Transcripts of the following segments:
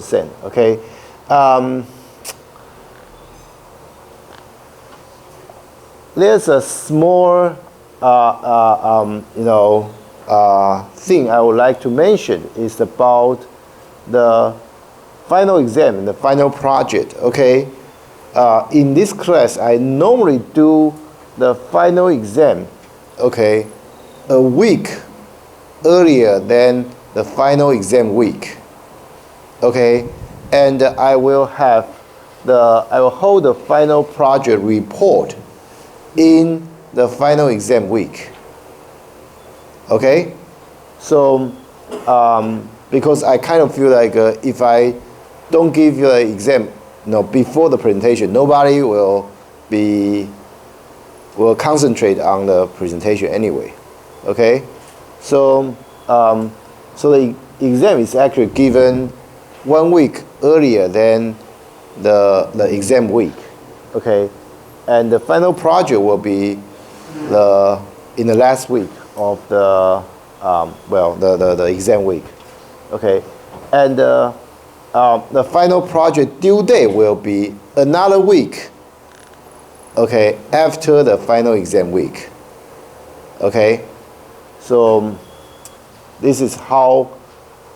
Okay. There's a small, thing I would like to mention is about the final exam and the final project. Okay. In this class, I normally do the final exam, okay, a week earlier than the final exam week. Okay, and I will hold the final project report in the final exam week. Okay, so because I kind of feel like if I don't give you an exam, before the presentation, nobody will concentrate on the presentation anyway. Okay, so the exam is actually given 1 week earlier than the exam week. Okay, and the final project will be in the last week of the exam week. Okay, and the final project due date will be another week, okay, after the final exam week. Okay, so this is how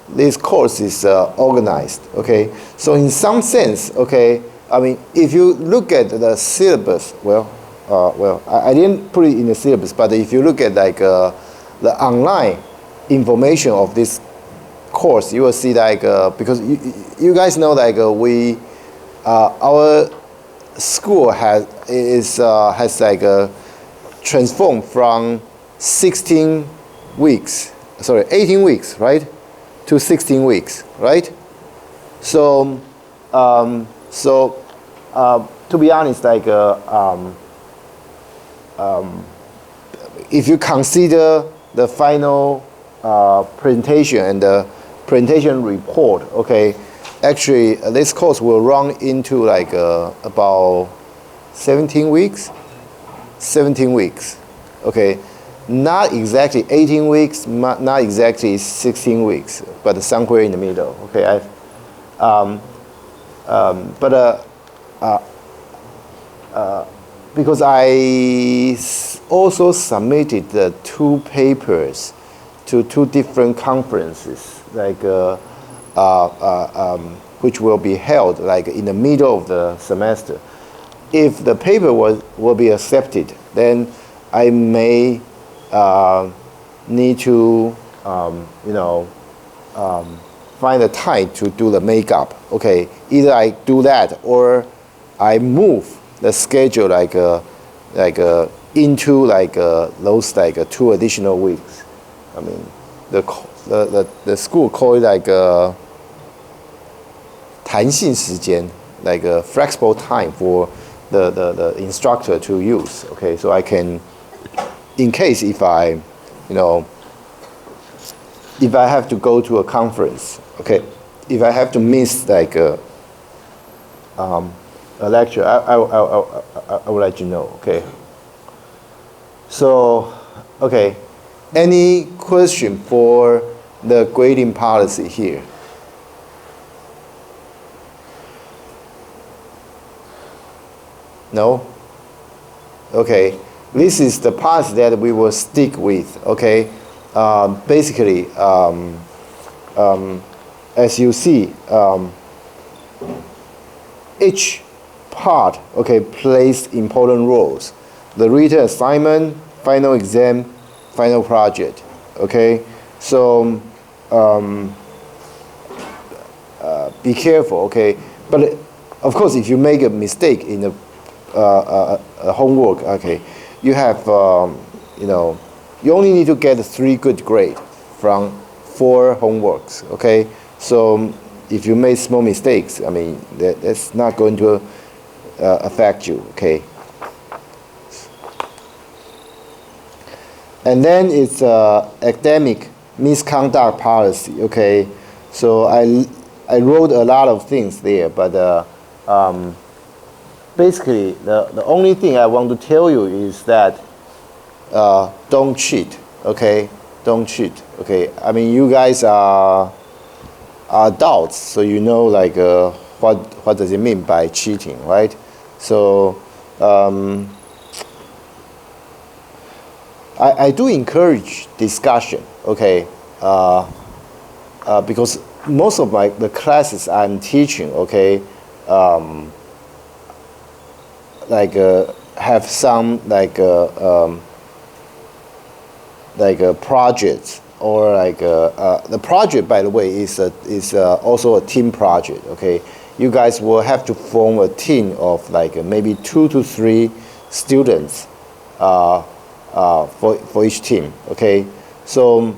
this course is organized. Okay, so in some sense, okay, I mean, if you look at the syllabus, I didn't put it in the syllabus, but if you look at like the online information of this course, you will see like because you guys know like our school has like transformed from 18 weeks, right, to 16 weeks, right? So to be honest, like if you consider the final presentation and the presentation report, okay, actually this course will run into like about 17 weeks, okay, not exactly 18 weeks, not exactly 16 weeks, but somewhere in the middle. Okay, because I also submitted the 2 papers to 2 different conferences, like which will be held like in the middle of the semester. If the paper will be accepted, then I may need to find a time to do the makeup. Okay, either I do that or I move the schedule into those 2 additional weeks. I mean, the school call it like 弹性时间, like a flexible time for the instructor to use. Okay, so I can, in case if I have to go to a conference, okay, if I have to miss like a lecture, I will let you know. Okay. So, okay, any question for the grading policy here? No? Okay, this is the policy that we will stick with. Okay, basically, as you see, each part, okay, plays important roles. The written assignment, final exam, final project. Okay, so be careful. Okay, but of course, if you make a mistake in a homework, okay, you have you only need to get 3 good grades from 4 homeworks. Okay, so if you make small mistakes, I mean that's not going to affect you. Okay, and then it's academic misconduct policy. Okay, so I wrote a lot of things there, but basically, the only thing I want to tell you is that don't cheat, okay? Don't cheat, okay? I mean, you guys are are adults, so you know like what does it mean by cheating, right? So I do encourage discussion, okay, because most of the classes I'm teaching, okay, have some projects, or the project, by the way, is also a team project, okay. You guys will have to form a team of maybe 2 to 3 students for each team, okay. So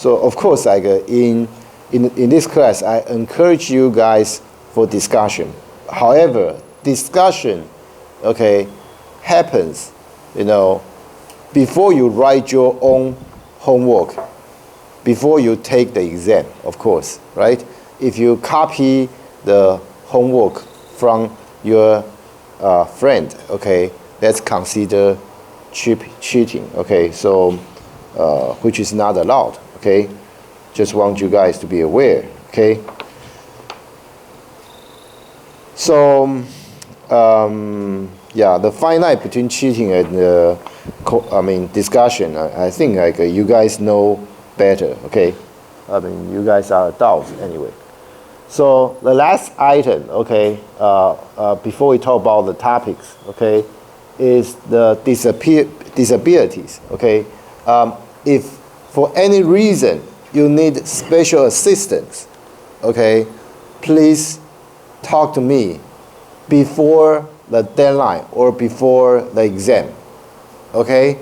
of course, in this class, I encourage you guys for discussion. However, discussion, okay, happens, before you write your own homework, before you take the exam, of course, right? If you copy the homework from your friend, okay, that's considered cheating, okay? So, which is not allowed, okay? Just want you guys to be aware, okay? So, yeah, the fine line between cheating and discussion, I think you guys know better, okay? You guys are adults anyway. So the last item, okay, before we talk about the topics, okay, is the disabilities, okay? If for any reason you need special assistance, okay, please talk to me before the deadline or before the exam, okay?